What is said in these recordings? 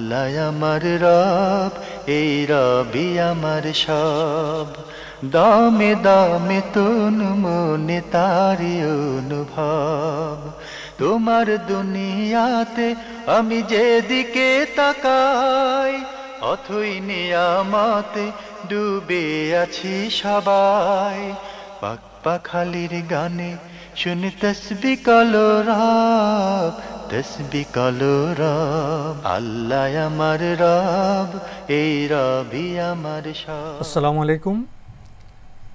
আল্লাহ আমার রব, এই রবি আমার সব। দামে দামে তন মনে তারি অনুভব। তোমার দুনিয়াতে আমি যেদিকে তাকাই, অথই নিয়ামতে ডুবে আছি সবাই। পাক পাখালির গানে শুনি তসবি কলো রব, তসবি কলো রব। আল্লাহ আমার রব, এই রবি আমার সব। আসসালামু আলাইকুম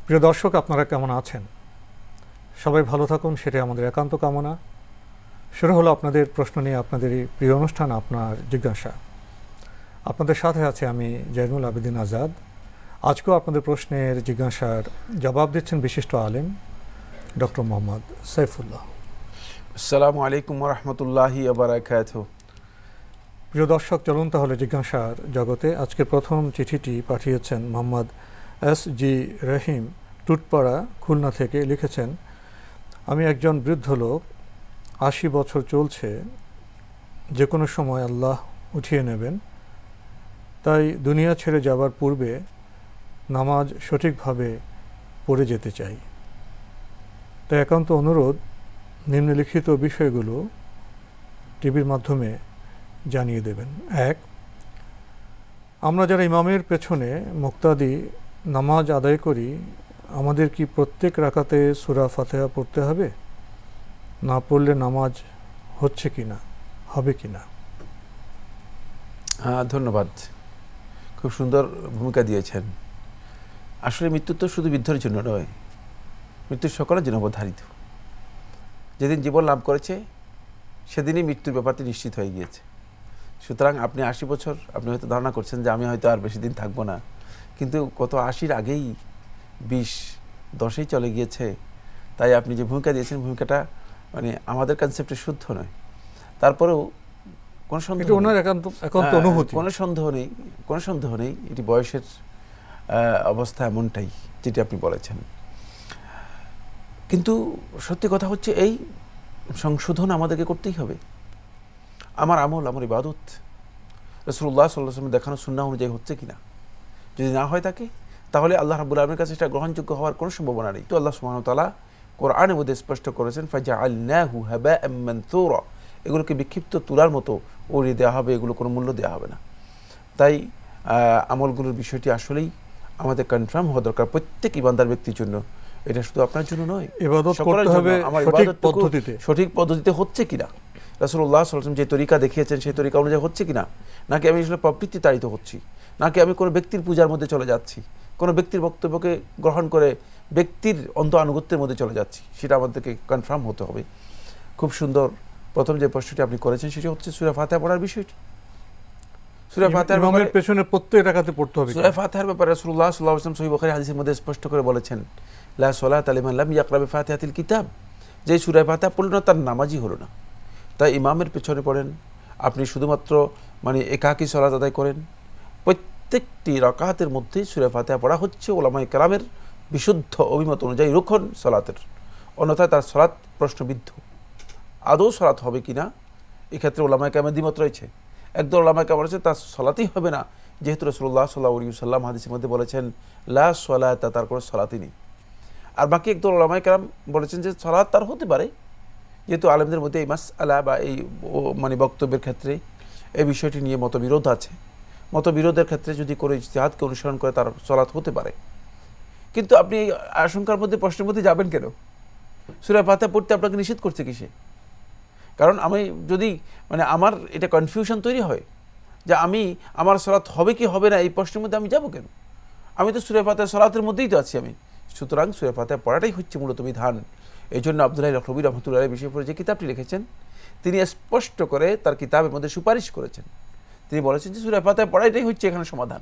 প্রিয় দর্শক, আপনারা কেমন আছেন? সবাই ভালো থাকুন, সেটাই আমাদের একান্ত কামনা। শুরু হলো আপনাদের প্রশ্ন নিয়ে আপনাদের এই প্রিয় অনুষ্ঠান আপনার জিজ্ঞাসা। আপনাদের সাথে আছে আমি জয়নুল আবেদিন আজাদ। আজকেও আপনাদের প্রশ্নের জিজ্ঞাসার জবাব দিচ্ছেন বিশিষ্ট আলেম ডক্টর মোহাম্মদ সাইফুল্লাহ। আসসালামু আলাইকুম ওয়া রাহমাতুল্লাহি ওয়া বারাকাতুহু। প্রিয় দর্শক, চলুন তাহলে জিজ্ঞাসার জগতে। আজকের প্রথম চিঠিটি পাঠিয়েছেন মোহাম্মদ এস.জি. রহিম, টুটপাড়া, খুলনা থেকে। লিখেছেন, আমি একজন বৃদ্ধ লোক, ৮০ বছর চলছে, যে কোনো সময় আল্লাহ উঠিয়ে নেবেন। তাই দুনিয়া ছেড়ে যাবার পূর্বে নামাজ সঠিকভাবে পড়ে যেতে চাই। তাই একান্ত অনুরোধ, নিম্নলিখিত বিষয়গুলো টিভির মাধ্যমে জানিয়ে দেবেন। ১, আমরা যারা ইমামের পেছনে মুক্তাদি নামাজ আদায় করি, আমাদের কি প্রত্যেক রাকাতে সূরা ফাতিহা পড়তে হবে? না পড়লে নামাজ হচ্ছে কিনা, হবে কিনা? ধন্যবাদ, খুব সুন্দর ভূমিকা দিয়েছেন। আসলে মৃত্যু তো শুধু বৃদ্ধের জন্য নয়, মৃত্যু সকলের জন্য অবধারিত। যেদিন জীবন লাভ করেছে সেদিনই মৃত্যুর ব্যাপারটি নিশ্চিত হয়ে গিয়েছে। সুতরাং আপনি ৮০ বছর, আপনি হয়তো ধারণা করছেন যে আমি হয়তো আর বেশি দিন থাকবো না, কিন্তু কত ৮০-র আগেই ২০-১০-এই চলে গিয়েছে। তাই আপনি যে ভূমিকা দিয়েছেন, ভূমিকাটা মানে আমাদের কনসেপ্টে শুদ্ধ নয়। তারপরেও কোনো সন্দেহ নেই, এটি বয়সের অবস্থা এমনটাই যেটি আপনি বলেছেন। কিন্তু সত্যি কথা হচ্ছে, এই সংশোধন আমাদেরকে করতেই হবে। আমার আমল, আমার ইবাদত রাসূলুল্লাহ সাল্লাল্লাহু আলাইহি ওয়াসাল্লাম দেখানো সুন্নাহ অনুযায়ী হচ্ছে কিনা, যদি না হয় থাকে, তাহলে আল্লাহ রাব্বুল আলামিনের কাছে এটা গ্রহণযোগ্য হওয়ার কোনো সম্ভাবনা নেই। তো আল্লাহ সুবহানাহু ওয়া তাআলা কোরআনের মধ্যে স্পষ্ট করেছেন, ফাজআলনাহু হাবাআম মানসুরা, এগুলোকে বিক্ষিপ্ত তুলার মতো উড়িয়ে দেওয়া হবে, এগুলো কোনো মূল্য দেওয়া হবে না। তাই আমলগুলোর বিষয়টি আসলেই আমাদের কনফার্ম হওয়া দরকার প্রত্যেক ইমানদার ব্যক্তির জন্য। এটা শুধু আপনার জন্য নয়, ইবাদত করতে হবে সঠিক পদ্ধতিতে হচ্ছে কিনা, রাসূলুল্লাহ সাল্লাল্লাহু আলাইহি ওয়াসাল্লাম যে তরিকা দেখিয়েছেন সেই তরিকা অনুযায়ী হচ্ছে কিনা, নাকি আমি আসলে প্রবৃত্তি তাড়িত হচ্ছি, নাকি আমি কোনো ব্যক্তির পূজার মধ্যে চলে যাচ্ছি, কোনো ব্যক্তির বক্তব্যকে গ্রহণ করে ব্যক্তির অন্ধ আনুগত্যের মধ্যে চলে যাচ্ছি, সেটা আমাদেরকে কনফার্ম হতে হবে। খুব সুন্দর প্রথম যে প্রশ্নটি আপনি করেছেন সেটি হচ্ছে সূরা ফাতিহা পড়ার বিষয়টি। সূরা ফাতিহার পেছনে প্রত্যেক রাকাতে পড়তে হবে। সূরা ফাতিহার ব্যাপারে রাসূলুল্লাহ সাল্লাল্লাহু আলাইহি ওয়াসাল্লাম সহিহ বুখারী হাদিসের মধ্যে স্পষ্ট করে বলেছেন, লা সালাতা লিমান লাম ইয়াকরা বিফাতিহাতিল কিতাব, যে সূরা ফাতিহা পড়ল না তার নামাজই হলো না। তাই ইমামের পেছনে পড়েন, আপনি শুধুমাত্র মানে একাকী সালাত আদায় করেন, প্রত্যেকটি রাকাতের মধ্যেই সূরা ফাতিহা পড়া হচ্ছে উলামায়ে কেরামের বিশুদ্ধ অভিমত অনুযায়ী রুকন সালাতের, অন্যথায় তার সালাত প্রশ্নবিদ্ধ। আদৌ সালাত হবে কিনা, এক্ষেত্রে উলামায়ে কেরামের দ্বিমত রয়েছে। একদল উলামায়ে কেরাম বলেছেন তার সালাতই হবে না, যেহেতু রাসূলুল্লাহ সাল্লাল্লাহু আলাইহি ওয়াসাল্লাম হাদিসের মধ্যে বলেছেন লা সালাতা, তার কোনো সালাতই নেই। আর বাকি একদল উলামায়ে কেরাম বলেছেন যে সালাত তার হতে পারে, যেহেতু আলেমদের মধ্যে এই মাসআলা বা এই মানে বক্তব্যের ক্ষেত্রে এই বিষয়টি নিয়ে মতবিরোধ আছে। মতবিরোধের ক্ষেত্রে যদি কোনো ইজতিহাদকে অনুসরণ করে তার সালাত হতে পারে। কিন্তু আপনি এই আশঙ্কার মধ্যে, প্রশ্নের মধ্যে যাবেন কেন? সূরা ফাতিহা পড়তে আপনাকে নিষেধ করছে কিসে? কারণ আমি যদি মানে আমার এটা কনফিউশন তৈরি হয় যে আমার সালাত হবে কি হবে না, এই প্রশ্নের মধ্যে আমি যাব কেন? আমি তো সূরা ফাতিহা সালাতের মধ্যেই তো আছি আমি। সুতরাং সূরা ফাতিহা পড়াটাই হচ্ছে মূলত বিধান। এই জন্য আব্দুল্লাহ রহবি রহমতুল্লাহ বিষয় পড়ে যে কিতাবটি লিখেছেন, তিনি স্পষ্ট করে তার কিতাবের মধ্যে সুপারিশ করেছেন। তিনি বলেছেন যে সূরা ফাতিহা পড়াটাই হচ্ছে এখানে সমাধান।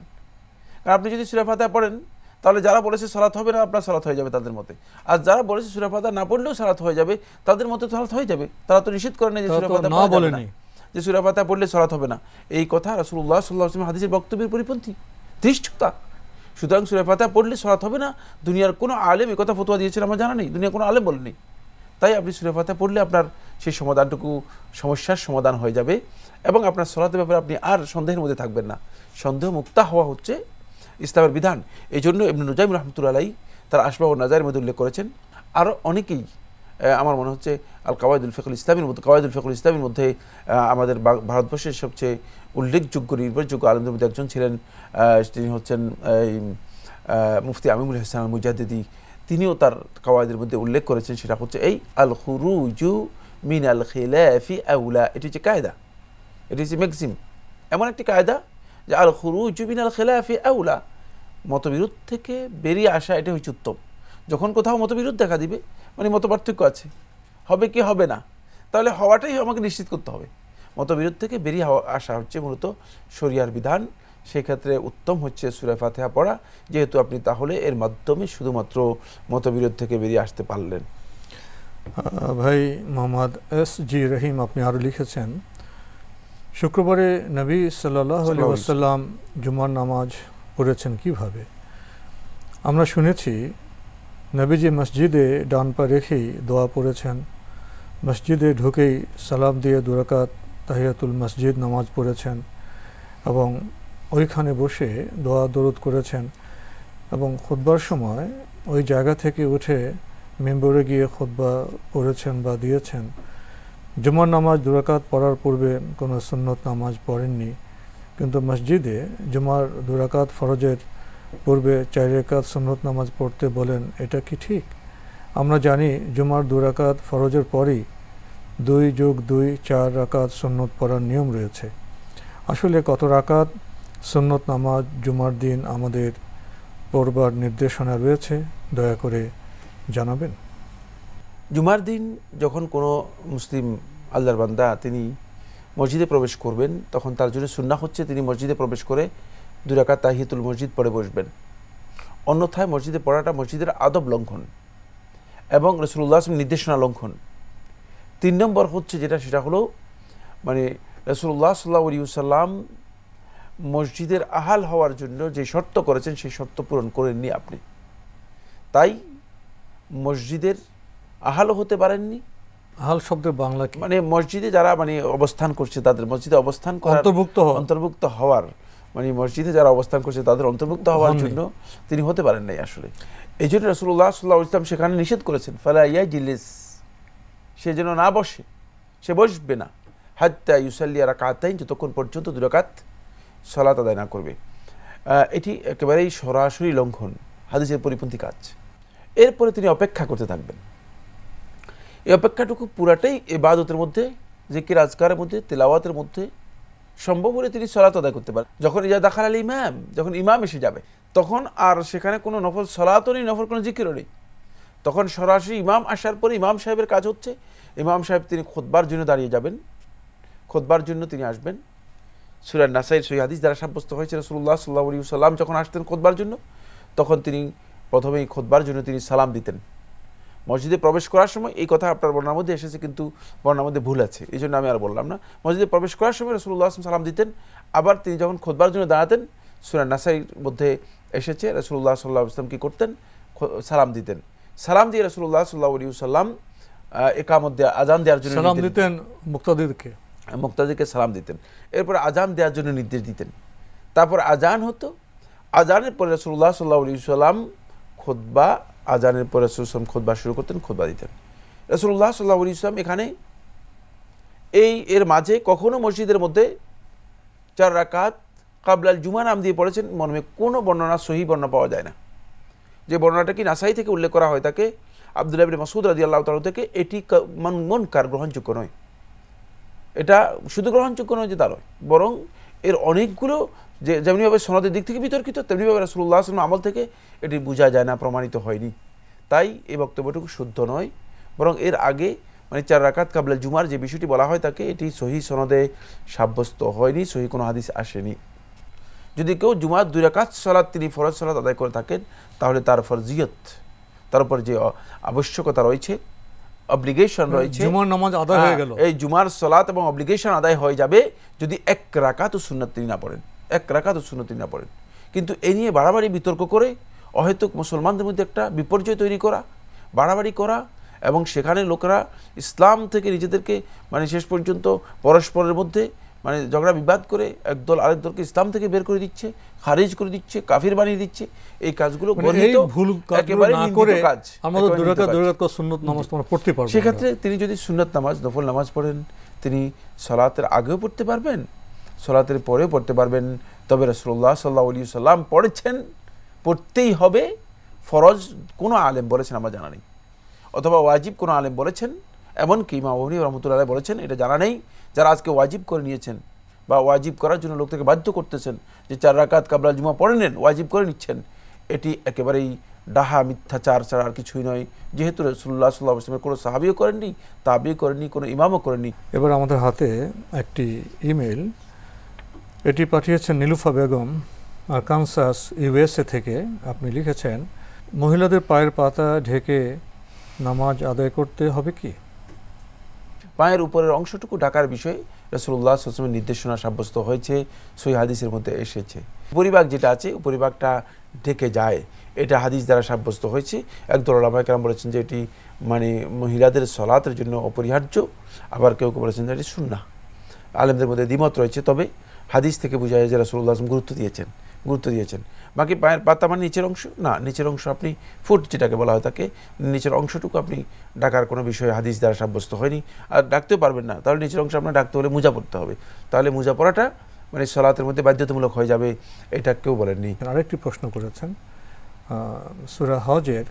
কারণ আপনি যদি সূরা ফাতিহা পড়েন, তাহলে যারা বলেছে সালাত হবে না, আপনার সালাত হয়ে যাবে তাদের মতে। আর যারা বলেছে সূরা ফাতিহা না পড়লেও সালাত হয়ে যাবে, তাদের মতে সালাত হয়ে যাবে। তারা তো নিষেধ করে না যে সূরা ফাতিহা পড়া যাবে না, যে সূরা ফাতিহা পড়লে সালাত হবে না। এই কথা রাসূলুল্লাহ সাল্লাল্লাহু আলাইহি ওয়াসাল্লাম হাদিসের বক্তব্যের পরিপন্থী, ধৃষ্টতা। সুতরাং সূরা ফাতিহা পড়লে সালাত হবে না, দুনিয়ার কোনো আলেম এই কথা ফতোয়া দিয়েছেন আমার জানা নেই, দুনিয়ার কোনো আলেম বলেনি। তাই আপনি সূরা ফাতিহা পড়লে আপনার সেই সমাধানটুকু সমস্যার সমাধান হয়ে যাবে। এবং আপনার সলাতের ব্যাপারে আপনি আর সন্দেহের মধ্যে থাকবেন না। সন্দেহ মুক্ত হওয়া হচ্ছে ইসলামের বিধান। এই জন্য ইবনে নুজাইম রাহমাতুল্লাহ আলাইহি তার আসবাব ও নাজায়ের মধ্যে উল্লেখ করেছেন। আরও অনেকেই, আমার মনে হচ্ছে আল কাওয়াইদুল ফিকহুল ইসলামীর মধ্যে, কাওয়াইদুল ফিকহুল ইসলামীর মধ্যে আমাদের ভারতবর্ষের সবচেয়ে উল্লেখযোগ্য নির্ভরযোগ্য আলেমদের মধ্যে একজন ছিলেন, তিনি হচ্ছেন মুফতি আমিনুল হাসান আল মুজাদ্দিদি। তিনিও তার কাওয়াইদের মধ্যে উল্লেখ করেছেন, সেটা হচ্ছে এই আল খুরুজু মিন আল খিলাফি আউলা। এটি হচ্ছে কায়দা, এটি হচ্ছে ম্যাক্সিম, এমন একটি কায়দা যে আল খুরুজু মিন আল খিলাফি আউলা, মতবিরোধ থেকে বেরিয়ে আসা এটা হচ্ছে উত্তম। যখন কোথাও মতবিরোধ দেখা দিবে, মানে মত পার্থক্য আছে, হবে কি হবে না, তাহলে হওয়াটাই আমাকে নিশ্চিত করতে হবে। মতবিরোধ থেকে বেরিয়ে আসা হচ্ছে মূলত শরিয়ার বিধান। সেক্ষেত্রে উত্তম হচ্ছে সূরা ফাতিহা পড়া, যেহেতু আপনি তাহলে এর মাধ্যমে শুধুমাত্র মতবিরোধ থেকে বেরিয়ে আসতে পারলেন। ভাই মোহাম্মদ এস.জি. রহিম, আপনি আরও লিখেছেন, শুক্রবারে নবী সাল্লাল্লাহু আলাইহি ওয়াসাল্লাম জুমার নামাজ পড়েছেন কিভাবে? আমরা শুনেছি নবীজি মসজিদে ডান পা রেখেই দোয়া পড়েছেন, মসজিদে ঢুকেই সালাম দিয়ে 2 রাকাত তাহিয়াতুল মসজিদ নামাজ পড়েছেন এবং ওইখানে বসে দোয়া দরুদ করেছেন এবং খুতবার সময় ওই জায়গা থেকে উঠে মিম্বরে গিয়ে খুতবা পড়েছেন বা দিয়েছেন। জুমার নামাজ 2 রাকাত পড়ার পূর্বে কোনো সুন্নত নামাজ পড়েননি, কিন্তু মসজিদে জুমার 2 রাকাত ফরজের পূর্বে 4 রাকাত সুন্নত নামাজ পড়তে বলেন, এটা কি ঠিক? আমরা জানি জুমার 2 রাকাত ফরজের পরই 2+2 4 রাকাত সুন্নত পড়ার নিয়ম রয়েছে। আসলে কত রাকাত সুন্নত নামাজ জুমার দিন আমাদের পড়বার নির্দেশনা রয়েছে, দয়া করে জানাবেন। জুমার দিন যখন কোনো মুসলিম আল্লাহর বান্দা তিনি মসজিদে প্রবেশ করবেন, তখন তার জন্য সুন্নাহ হচ্ছে তিনি মসজিদে প্রবেশ করে 2 রাকাত তাহিয়াতুল মসজিদ পড়ে বসবেন। অন্যথায় মসজিদে পড়াটা মসজিদের আদব লঙ্ঘন এবং রাসূলুল্লাহ সাল্লাল্লাহু আলাইহি ওয়াসাল্লাম নির্দেশনা লঙ্ঘন। 3 নম্বর হচ্ছে যেটা, সেটা হলো মানে রাসূলুল্লাহ সাল্লাল্লাহু আলাইহি ওয়াসাল্লাম মসজিদের আহাল হওয়ার জন্য যে শর্ত করেছেন সেই শর্ত পূরণ করেননি আপনি, তাই মসজিদের আহালও হতে পারেননি। আহাল শব্দের বাংলা কি? মানে মসজিদে যারা মানে অবস্থান করছে তাদের মসজিদে অবস্থান করার, অন্তর্ভুক্ত হওয়ার, মানে মসজিদে যারা অবস্থান করছে তাদের অন্তর্ভুক্ত হওয়ার জন্য তিনি হতে পারেন নাই আসলে। এই জন্য রাসূলুল্লাহ সাল্লাল্লাহু আলাইহি ওয়াসাল্লাম সেখানে নিষেধ করেছেন, ফালা ইয়াজলিস, সে যেন না বসে, সে বসবে না, হাত্তা ইউসাল্লি রাকাতাইন, যতক্ষণ পর্যন্ত 2 রাকাত সালাত আদায় না করবে। এটি একেবারেই সরাসরি লঙ্ঘন, হাদিসের পরিপন্থী কাজ। এরপরে তিনি অপেক্ষা করতে থাকবেন। এই অপেক্ষাটুকু পুরাটাই ইবাদতের মধ্যে, জিকির আজকারের মধ্যে, তিলাওয়াতের মধ্যে সম্ভব হলে তিনি সালাত আদায় করতে পারেন। যখন ইজা দাখাল আল ইমাম, যখন ইমাম এসে যাবে, তখন আর সেখানে কোনো নফল সালাতও নেই, নফল কোনো জিকিরও নেই। তখন সরাসরি ইমাম আসার পরে ইমাম সাহেবের কাজ হচ্ছে, ইমাম সাহেব তিনি খুতবার জন্য দাঁড়িয়ে যাবেন, খুতবার জন্য তিনি আসবেন। সূরা নাসাইর সহিহ হাদিস দ্বারা সাব্যস্ত হয়েছে রাসূলুল্লাহ সাল্লাল্লাহু আলাইহি ওয়াসাল্লাম যখন আসতেন খুতবার জন্য, তখন তিনি প্রথমেই খুতবার জন্য তিনি সালাম দিতেন। মসজিদে প্রবেশ করার সময়, এই কথা আপনার বর্ণনার মধ্যে এসেছে কিন্তু বর্ণনার মধ্যে ভুল আছে, এই জন্য আমি আর বললাম না। মসজিদে প্রবেশ করার সময় রাসূলুল্লাহ সালাম দিতেন, আবার তিনি যখন খুতবার জন্য দাঁড়াতেন, সূরা নাসাইর মধ্যে এসেছে রাসূলুল্লাহ সাল্লাল্লাহু আলাইহি ওয়াসাল্লাম কি করতেন, সালাম দিতেন। সালাম দিয়ে রাসূলুল্লাহ সাল্লাল্লাহু আলাইহি ওয়াসাল্লাম ইকামত দেয়া, আযান দেওয়ার জন্য সালাম দিতেন, মুক্তাদিরকে সালাম দিতেন। এরপর আযান দেওয়ার জন্য নির্দেশ দিতেন। তারপর আযান হতো, আযানের পরে রাসূলুল্লাহ সাল্লাল্লাহু আলাইহি ওয়াসাল্লাম খুতবা, আযানের পরে রাসূলুল্লাহ খুতবা শুরু করতেন, খুতবা দিতেন। রাসূলুল্লাহ সাল্লাল্লাহু আলাইহি ওয়াসাল্লাম এখানে এর মাঝে কখনো মসজিদের মধ্যে 4 রাকাত কাবলাল জুমা নাম দিয়ে পড়েছেন, মর্মে কোনো বর্ণনা, সহিহ বর্ণনা পাওয়া যায় না। যে বর্ণনাটা কি নাসাই থেকে উল্লেখ করা হয় তাকে, আব্দুল্লাহ ইবনে মাসউদ রাদিয়াল্লাহু তাআলা থেকে, এটি মুনকার, গ্রহণযোগ্য নয়। এটা শুধু গ্রহণযোগ্য নয় যে তা নয়, বরং এর অনেকগুলো, যে যেমনিভাবে সনদের দিক থেকে বিতর্কিত, তেমনিভাবে রাসূলুল্লাহ সাল্লাল্লাহু আলাইহি ওয়াসাল্লাম আমল থেকে এটি বোঝা যায় না, প্রমাণিত হয়নি। তাই এই বক্তব্যটুকু শুদ্ধ নয়, বরং এর আগে মানে 4 রাকাত কাবলাল জুমার যে বিষয়টি বলা হয় তাকে, এটি সহিহ সনদে সাব্যস্ত হয়নি, সহিহ কোনো হাদিস আসেনি। যদি কেউ জুমার 2 রাকাত সালাত তিনি ফরজ সালাত আদায় করে থাকেন, তাহলে তার ফরজিয়ত, তার উপর যে আবশ্যকতা রয়েছে, অব্লিগেশন রয়েছে, জুমার নামাজ আদায় হয়ে গেল, এই জুমার সালাত এবং অব্লিগেশন আদায় হয়ে যাবে যদি 1 রাকাত সুন্নাত তিনি না পড়েন, 1 রাকাত সুন্নাত তিনি না পড়েন। কিন্তু এ নিয়ে বাড়াবাড়ি বিতর্ক করে অহেতুক মুসলমানদের মধ্যে একটা বিপর্যয় তৈরি করা, বাড়াবাড়ি করা, এবং সেখানে লোকেরা ইসলাম থেকে নিজেদেরকে মানে শেষ পর্যন্ত পরস্পরের মধ্যে মানে ঝগড়া বিবাদ করে একদল আরেক দলকে ইসলাম থেকে বের করে দিচ্ছে, খারিজ করে দিচ্ছে, কাফির বানিয়ে দিচ্ছে, এই কাজগুলো এই ভুল কাজগুলো না করে আমাদের দুই রাকাত সুন্নাত নামাজ তোমরা পড়তে পারবে। সেক্ষেত্রে তিনি যদি সুন্নাত নামাজ, নফল নামাজ পড়েন, তিনি সালাতের আগেও পড়তে পারবেন, সালাতের পরেও পড়তে পারবেন। তবে রাসূলুল্লাহ সাল্লাল্লাহু আলাইহি ওয়াসাল্লাম পড়েছেন, পড়তেই হবে, ফরজ কোনো আলেম বলেছেন আমার জানা নেই, অথবা ওয়াজিব কোনো আলেম বলেছেন, এমনকি ইমাম আবু হানিফা রাহমাতুল্লাহ আলাইহি বলেছেন, এটা জানা নেই। যারা আজকে ওয়াজিব করে নিয়েছেন বা ওয়াজিব করার জন্য লোকটাকে বাধ্য করতেছেন যে 4 রাকাত কাবলা জুমা পড়ে নেন, ওয়াজিব করে নিচ্ছেন, এটি একেবারেই ডাহা মিথ্যাচার ছাড়া আর কিছুই নয়। যেহেতু রাসূলুল্লাহ সাল্লাল্লাহু আলাইহি ওয়াসাল্লাম কোনো সাহাবীও করেননি, তাবিঈও করেননি, কোনো ইমামও করেননি। এবার আমাদের হাতে একটি ইমেল, এটি পাঠিয়েছেন নীলুফা বেগম আরকানসাস ইউএসএ থেকে। আপনি লিখেছেন, মহিলাদের পায়ের পাতা ঢেকে নামাজ আদায় করতে হবে কি? পায়ের উপরের অংশটুকু ঢাকার বিষয়ে রাসূলুল্লাহ সাল্লাল্লাহু আলাইহি ওয়াসাল্লামের নির্দেশনা সাব্যস্ত হয়েছে, সহিহ হাদিসের মধ্যে এসেছে। উপরিভাগ যেটা আছে, উপরিভাগটা ঢেকে যায়, এটা হাদিস দ্বারা সাব্যস্ত হয়েছে। একদল উলামায়ে কেরাম বলেছেন যে এটি মানে মহিলাদের সালাতের জন্য অপরিহার্য, আবার কেউ কেউ বলেছেন যে এটি সুন্নাহ। আলেমদের মধ্যে দ্বিমত রয়েছে, তবে হাদিস থেকে বোঝা যায় যে রাসূলুল্লাহ সাল্লাল্লাহু আলাইহি ওয়াসাল্লাম গুরুত্ব দিয়েছেন। বাকি পায়ের পাতা মানে নিচের অংশ না, নিচের অংশ আপনি ফুট যেটাকে বলা হয় তাকে, নিচের অংশটুকু আপনি ঢাকার কোনো বিষয়ে হাদিস দ্বারা সাব্যস্ত হয়নি, আর ডাকতেও পারবেন না। তাহলে নিচের অংশ আপনার ডাকতে হলে মোজা পড়তে হবে, তাহলে মোজা পরাটা মানে সালাতের মধ্যে বাধ্যতামূলক হয়ে যাবে, এটা কেউ বলেননি। আরেকটি প্রশ্ন করেছেন, সূরা হজের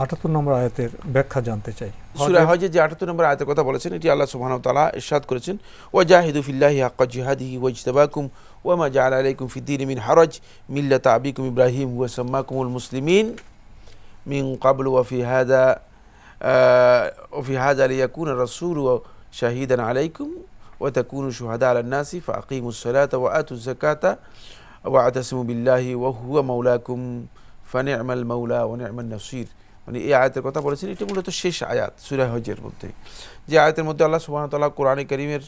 ৭৮ নম্বর আয়াতের ব্যাখ্যা জানতে চাই। সূরা হজের যে ৭৮ নম্বর আয়াতের কথা বলেছেন, এটি আল্লাহ সুবহানাহু ওয়া তাআলা ইরশাদ করেছেন, ওয়াজাহিদু ফিল্লাহি হাক্কা জিহাদিহি ওয়াজতাবাকুম ওয়ামা জাআলা আলাইকুম ফিদ-দীনি মিন হারাজ মিল্লাতা আবিকুম ইব্রাহিম ওয়া সাম্মাকুমুল মুসলিমিন মিন ক্বাবলু ওয়া ফি হাযা লিয়াকুনা রাসূলু শাহীদান আলাইকুম ওয়া তাকুনু শুহাদা আলান নাসি ফাআকিমুস সালাতা ওয়া আতুজ যাকাতা ওয়া আতাসিমু বিল্লাহি ওয়া হুয়া মাওলাকুম ফানি'মাল মাওলা ওয়া নি'মান নাসির। মানে এই আয়াতের কথা বলেছেন, এটি মূলত শেষ আয়াত সূরা হজের মধ্যে। যে আয়াতের মধ্যে আল্লাহ সুবহানাহু ওয়া তাআলা কোরআনে কারীমের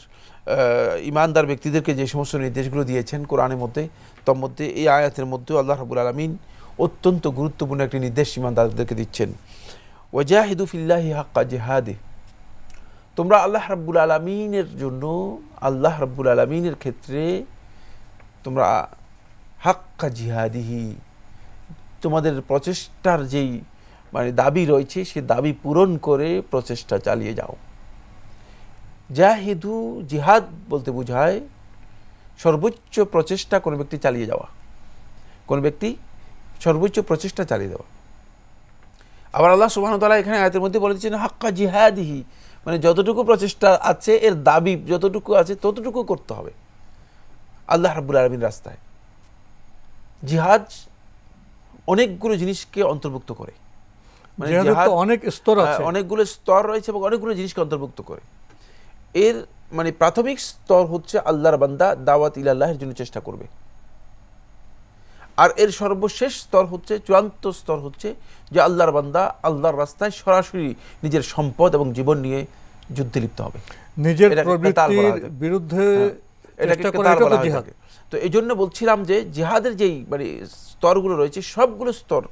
ঈমানদার ব্যক্তিদেরকে যে সমস্ত নির্দেশগুলো দিয়েছেন কোরআনের মধ্যে, তার মধ্যে এই আয়াতের মধ্যেও আল্লাহ রাব্বুল আলামিন অত্যন্ত গুরুত্বপূর্ণ একটি নির্দেশ ঈমানদারদেরকে দিচ্ছেন। ওয়াজাহিদু ফিল্লাহি হাক্কা জিহাদি, তোমরা আল্লাহ রাব্বুল আলামিনের জন্য, আল্লাহ রাব্বুল আলামিনের ক্ষেত্রে তোমরা হাক্কা জিহাদিহি, তোমাদের প্রচেষ্টার যেই মানে দাবি রয়েছে, সে দাবি পূরণ করে প্রচেষ্টা চালিয়ে যাও। জাহিদু, জিহাদ বলতে বোঝায় সর্বোচ্চ প্রচেষ্টা কোনো ব্যক্তি চালিয়ে যাওয়া, কোন ব্যক্তি সর্বোচ্চ প্রচেষ্টা চালিয়ে দেওয়া। আবার আল্লাহ সুবহানাহু ওয়া তাআলা এখানে আয়াতের মধ্যে বলে দিচ্ছেন হাক্কা জিহাদিহি, মানে যতটুকু প্রচেষ্টা আছে এর দাবি যতটুকু আছে ততটুকু করতে হবে আল্লাহ রাব্বুল আলামিনের রাস্তায়। জিহাদ অনেকগুলো জিনিসকে অন্তর্ভুক্ত করে, মানে জিহাদ অনেক স্তর আছে, অনেকগুলো স্তর রয়েছে এবং অনেকগুলো জিনিসকে অন্তর্ভুক্ত করে। এর মানে প্রাথমিক স্তর হচ্ছে আল্লাহর বান্দা দাওয়াত ইলাল্লাহের জন্য চেষ্টা করবে, আর এর সর্বশেষ স্তর হচ্ছে, চূড়ান্ত স্তর হচ্ছে যে আল্লাহর বান্দা আল্লাহর রাস্তায় সরাসরি নিজের সম্পদ এবং জীবন নিয়ে যুদ্ধে লিপ্ত হবে, নিজের প্রবৃত্তির বিরুদ্ধে চেষ্টা করা, এটা তো জিহাদ। তো এই জন্য বলছিলাম যে জিহাদের যেই মানে স্তরগুলো রয়েছে সবগুলো স্তর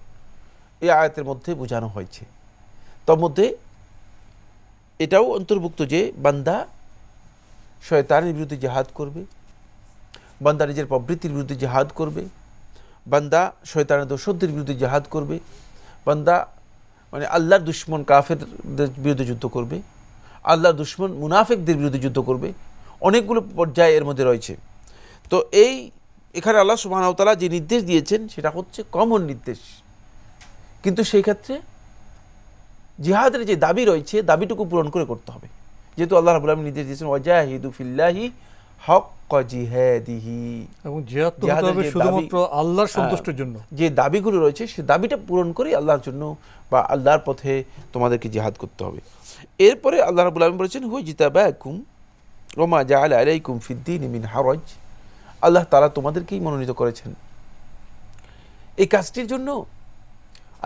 এই আয়াতের মধ্যে বোঝানো হয়েছে। তার মধ্যে এটাও অন্তর্ভুক্ত যে বান্দা শয়তানের বিরুদ্ধে জিহাদ করবে, বান্দা নিজের প্রবৃত্তির বিরুদ্ধে জিহাদ করবে, বান্দা শয়তানের দোসরদের বিরুদ্ধে জিহাদ করবে, বান্দা মানে আল্লাহর দুশমন কাফেরদের বিরুদ্ধে যুদ্ধ করবে, আল্লাহর দুশমন মুনাফিকদের বিরুদ্ধে যুদ্ধ করবে। অনেকগুলো পর্যায়ে এর মধ্যে রয়েছে। তো এই এখানে আল্লাহ সুবহানাহু ওয়া তাআলা যে নির্দেশ দিয়েছেন সেটা হচ্ছে কমন নির্দেশ, কিন্তু সেই ক্ষেত্রে জিহাদের যে দাবি রয়েছে দাবিটুকু পূরণ করে করতে হবে, যেহেতু আল্লাহ রাব্বুল আলামিন নির্দেশ দিয়েছেন ওয়াজাহিদু ফিল্লাহি হাক্কা জিহাদিহি, এবং জিহাদ তো হতে হবে শুধুমাত্র আল্লাহর সন্তুষ্টির জন্য। যে দাবিগুলো রয়েছে সে দাবিটা পূরণ করে আল্লাহর জন্য বা আল্লাহর পথে তোমাদেরকে জিহাদ করতে হবে। এরপরে আল্লাহ রাব্বুল আলামিন বলেছেন হুয়াজিতাবাকুম ওয়া মা জাআলা আলাইকুম ফিদ-দীনি মিন হারাজ, আল্লাহ তাআলা তোমাদেরকেই মনোনীত করেছেন এই কাজটির জন্য।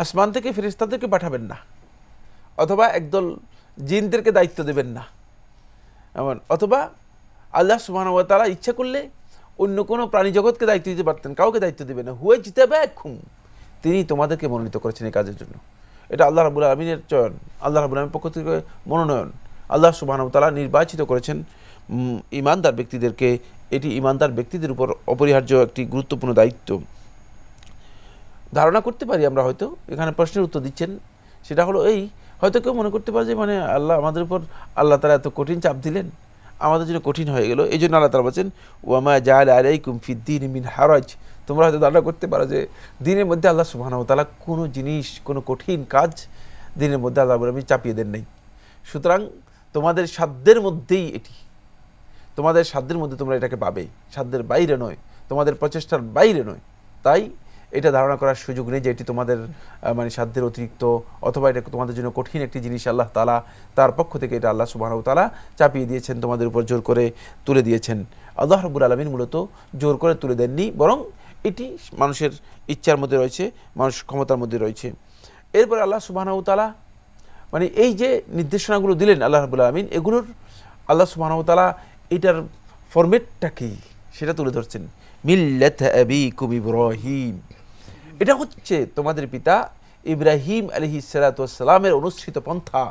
আসমান থেকে ফেরেশতাদেরকে পাঠাবেন না, অথবা একদল জিনদেরকে দায়িত্ব দেবেন না, এমন অথবা আল্লাহ সুবহানাহু ওয়া তাআলা ইচ্ছা করলে অন্য কোনো প্রাণী জগৎকে দায়িত্ব দিতে পারতেন, কাউকে দায়িত্ব দেবেন না। হুয়াজিতাবাকুম, তিনি তোমাদেরকে মনোনীত করেছেন এই কাজের জন্য। এটা আল্লাহ রাব্বুল আলামিনের চয়ন, আল্লাহ রাব্বুল আলামিনের পক্ষ থেকে মনোনয়ন। আল্লাহ সুবহানাহু ওয়া তাআলা নির্বাচিত করেছেন ইমানদার ব্যক্তিদেরকে, এটি ইমানদার ব্যক্তিদের উপর অপরিহার্য একটি গুরুত্বপূর্ণ দায়িত্ব। ধারণা করতে পারি আমরা, হয়তো এখানে প্রশ্নের উত্তর দিচ্ছেন, সেটা হলো এই, হয়তো কেউ মনে করতে পারে যে মানে আল্লাহ আমাদের উপর, আল্লাহ তাআলা এত কঠিন চাপ দিলেন, আমাদের জন্য কঠিন হয়ে গেল। এই জন্য আল্লাহ তাআলা বলছেন ওয়ামা জাআলা আলাইকুম ফিদ্দীনি মিন হারাজ। তোমরা হয়তো ধারণা করতে পারো যে দিনের মধ্যে আল্লাহ সুবহানাহু ওয়া তাআলা কোনো জিনিস, কোনো কঠিন কাজ দিনের মধ্যে আল্লাহ রাব্বুল আলামিন চাপিয়ে দেন নাই। সুতরাং তোমাদের সাধ্যের মধ্যেই এটি, তোমাদের সাধ্যের মধ্যে তোমরা এটাকে পাবে, সাধ্যের বাইরে নয়, তোমাদের প্রচেষ্টার বাইরে নয়। তাই এটা ধারণা করার সুযোগ নেই যে এটি তোমাদের মানে সাধ্যের অতিরিক্ত, অথবা এটা তোমাদের জন্য কঠিন একটি জিনিস আল্লাহ তাআলা তার পক্ষ থেকে এটা আল্লাহ সুবহানাহু ওয়া তাআলা চাপিয়ে দিয়েছেন, তোমাদের উপর জোর করে তুলে দিয়েছেন। আল্লাহ রাব্বুল আলামিন মূলত জোর করে তুলে দেননি, বরং এটি মানুষের ইচ্ছার মধ্যে রয়েছে, মানুষ ক্ষমতার মধ্যে রয়েছে। এরপর আল্লাহ সুবহানাহু ওয়া তাআলা মানে এই যে নির্দেশনাগুলো দিলেন আল্লাহ রাব্বুল আলামিন, এগুলোর আল্লাহ সুবহানাহু ওয়া তাআলা এটার ফরম্যাটটা কি সেটা তুলে ধরছেন। মিল্লাত আবিকুম ইব্রাহিম, এটা হচ্ছে তোমাদের পিতা ইব্রাহিম আলাইহিস সালাতু ওয়াস সালামের অনুসৃত পন্থা।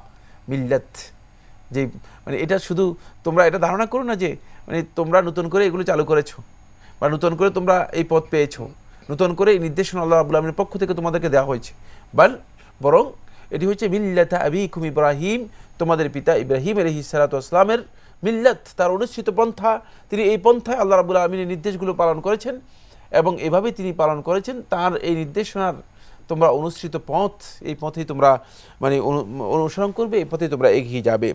মিল্লাত, যে মানে এটা শুধু তোমরা এটা ধারণা করো না যে মানে তোমরা নতুন করে এগুলো চালু করেছো বা নতুন করে তোমরা এই পথ পেয়েছো, নতুন করে এই নির্দেশনা আল্লাহ রাব্বুল আলামিনের পক্ষ থেকে তোমাদেরকে দেওয়া হয়েছে, বরং এটি হচ্ছে মিল্লাত আবিকুম ইব্রাহিম, তোমাদের পিতা ইব্রাহিম আলাইহিস সালাতু ওয়াস সালামের মিল্লাত, তার অনুসৃত পন্থা। তিনি এই পন্থায় আল্লাহ রাব্বুল আলামিনের নির্দেশগুলো পালন করেছেন এবং এভাবে তিনি পালন করেছেন। তার এই নির্দেশনার তোমরা অনুসৃত পথ, এই পথেই তোমরা মানে অনুসরণ করবে, এই পথেই তোমরা এগিয়ে যাবে।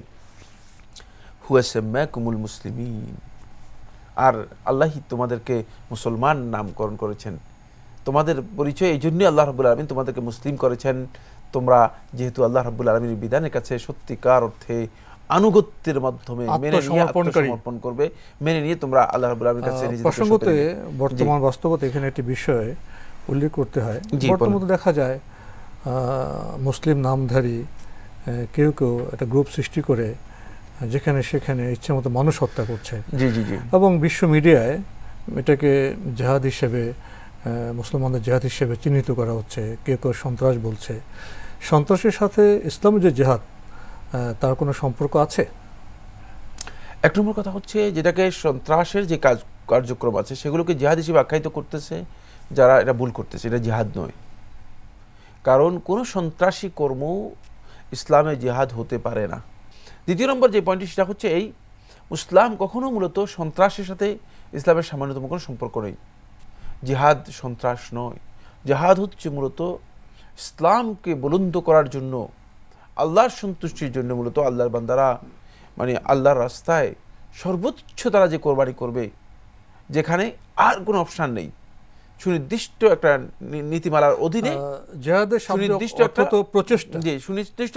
হুয়া সাম্মাকুমুল মুসলিমিন, আর আল্লাহই তোমাদেরকে মুসলমান নামকরণ করেছেন। তোমাদের পরিচয় এই জন্যই আল্লাহ রাব্বুল আলামিন তোমাদেরকে মুসলিম করেছেন। তোমরা যেহেতু আল্লাহ রাব্বুল আলামিনের বিধানের কাছে সত্যিকার অর্থে আনুগত্যের মাধ্যমে মেনে নিয়ে আত্মসমর্পণ করবে, মেনে নিয়ে তোমরা আল্লাহ রাব্বুল আলামিনের কাছে নিজেদেরকে প্রসঙ্গতে বর্তমান বাস্তবতা এখানে একটি বিষয় উল্লেখ করতে হয়। বর্তমানে দেখা যায় মুসলিম নামধারী কেউ কেউ একটা গ্রুপ সৃষ্টি করে যেখানে সেখানে ইচ্ছে মতো মানুষ হত্যা করছে, এবং বিশ্ব মিডিয়ায় এটাকে জিহাদ হিসেবে, মুসলমানদের জিহাদ হিসেবে চিহ্নিত করা হচ্ছে। কেউ কেউ সন্ত্রাস বলছে। সন্ত্রাসের সাথে ইসলামের যে জিহাদ, তার কোনো সম্পর্ক আছে? এক নম্বর কথা হচ্ছে, যেটাকে সন্ত্রাসের যে কার্যক্রম আছে সেগুলোকে জিহাদ হিসেবে আখ্যায়িত করতেছে যারা, এটা ভুল করতেছে, এটা জিহাদ নয়। কারণ কোনো সন্ত্রাসী কর্ম ইসলামে জিহাদ হতে পারে না। দ্বিতীয় নম্বর যে পয়েন্টটি সেটা হচ্ছে এই, ইসলাম কখনো মূলত সন্ত্রাসের সাথে ইসলামের সামান্যতম কোনো সম্পর্ক নেই। জিহাদ সন্ত্রাস নয়, জিহাদ হচ্ছে মূলত ইসলামকে বুলন্দ করার জন্য, আল্লাহর সন্তুষ্টির জন্য মূলত আল্লাহর বান্দারা মানে আল্লাহর রাস্তায় সর্বোচ্চ তারা যে কোরবানি করবে, যেখানে আর কোনো অপশান নেই, সুনির্দিষ্ট একটা নীতিমালার অধীনে, সুনির্দিষ্ট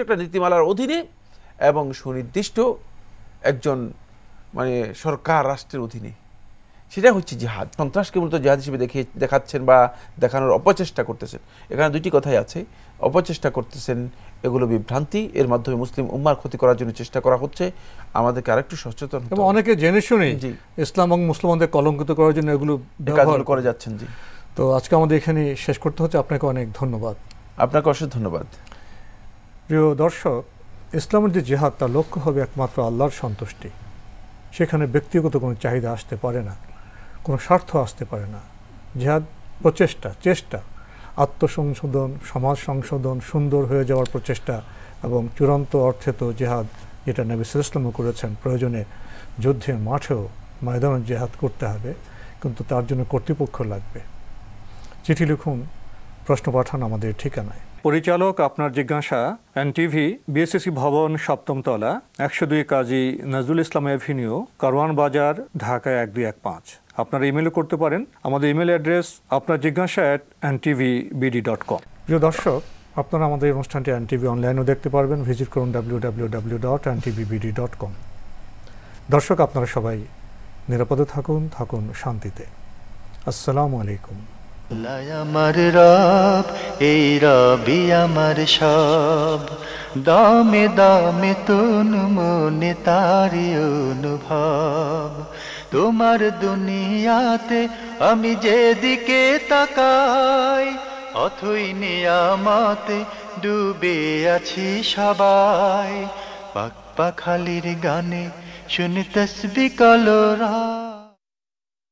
একটা নীতিমালার অধীনে এবং সুনির্দিষ্ট একজন মানে সরকার রাষ্ট্রের অধীনে, সেটা হচ্ছে জিহাদ। সন্ত্রাসকে মূলত জিহাদ হিসেবে দেখাচ্ছেন বা দেখানোর অপচেষ্টা করতেছেন। এখানে দুইটি কথাই আছে, অপচেষ্টা করতেছেন, এগুলো বিভ্রান্তি, এর মাধ্যমে মুসলিম উম্মার ক্ষতি করার জন্য চেষ্টা করা হচ্ছে। আমাদেরকে আরেকটু সচেতন, এবং অনেকে জেনে শুনে ইসলাম এবং মুসলমানদের কলঙ্কিত করার জন্য এগুলো ব্যবহার করে যাচ্ছেন। জি, তো আজকে আমাদের এখানে শেষ করতে হচ্ছে। আপনাকে অনেক ধন্যবাদ। আপনাকে অশেষ ধন্যবাদ। প্রিয় দর্শক, ইসলামের যে জিহাদ, তার লক্ষ্য হবে একমাত্র আল্লাহর সন্তুষ্টি। সেখানে ব্যক্তিগত কোনো চাহিদা আসতে পারে না, কোনো স্বার্থ আসতে পারে না। জিহাদ চেষ্টা, আত্মসংশোধন, সমাজ সংশোধন, সুন্দর হয়ে যাওয়ার প্রচেষ্টা, এবং চূড়ান্ত অর্থে তো জিহাদ যেটা নবী সাল্লাল্লাহু আলাইহি ওয়াসাল্লাম করেছেন, প্রয়োজনে যুদ্ধের মাঠেও ময়দানে জিহাদ করতে হবে, কিন্তু তার জন্য কর্তৃপক্ষ লাগবে। চিঠি লিখুন, প্রশ্ন পাঠান আমাদের ঠিকানায়। পরিচালক আপনার জিজ্ঞাসা, এনটিভি, বিএসসি ভবন, 7ম তলা, 102 কাজী নজরুল ইসলাম এভিনিউ, কারওয়ান বাজার, ঢাকা 1215। আপনারা ইমেলও করতে পারেন। আমাদের ইমেল অ্যাড্রেস আপনার জিজ্ঞাসা @ntvbd.com। প্রিয় দর্শক, আপনারা আমাদের এই অনুষ্ঠানটি এনটিভি অনলাইনেও দেখতে পারবেন। ভিজিট করুন www.ntvbd.com। দর্শক, আপনারা সবাই নিরাপদে থাকুন শান্তিতে। আসসালামু আলাইকুম। আমার রব, এই রবি আমার সব, দামে দামে তুন মনে তারি অনুভব। তোমার দুনিয়াতে আমি যেদিকে তাকাই, অথই নিয়ামতে ডুবে আছি সবাই। পাক পাখালির গানে শুনি তসবি কলো রাত।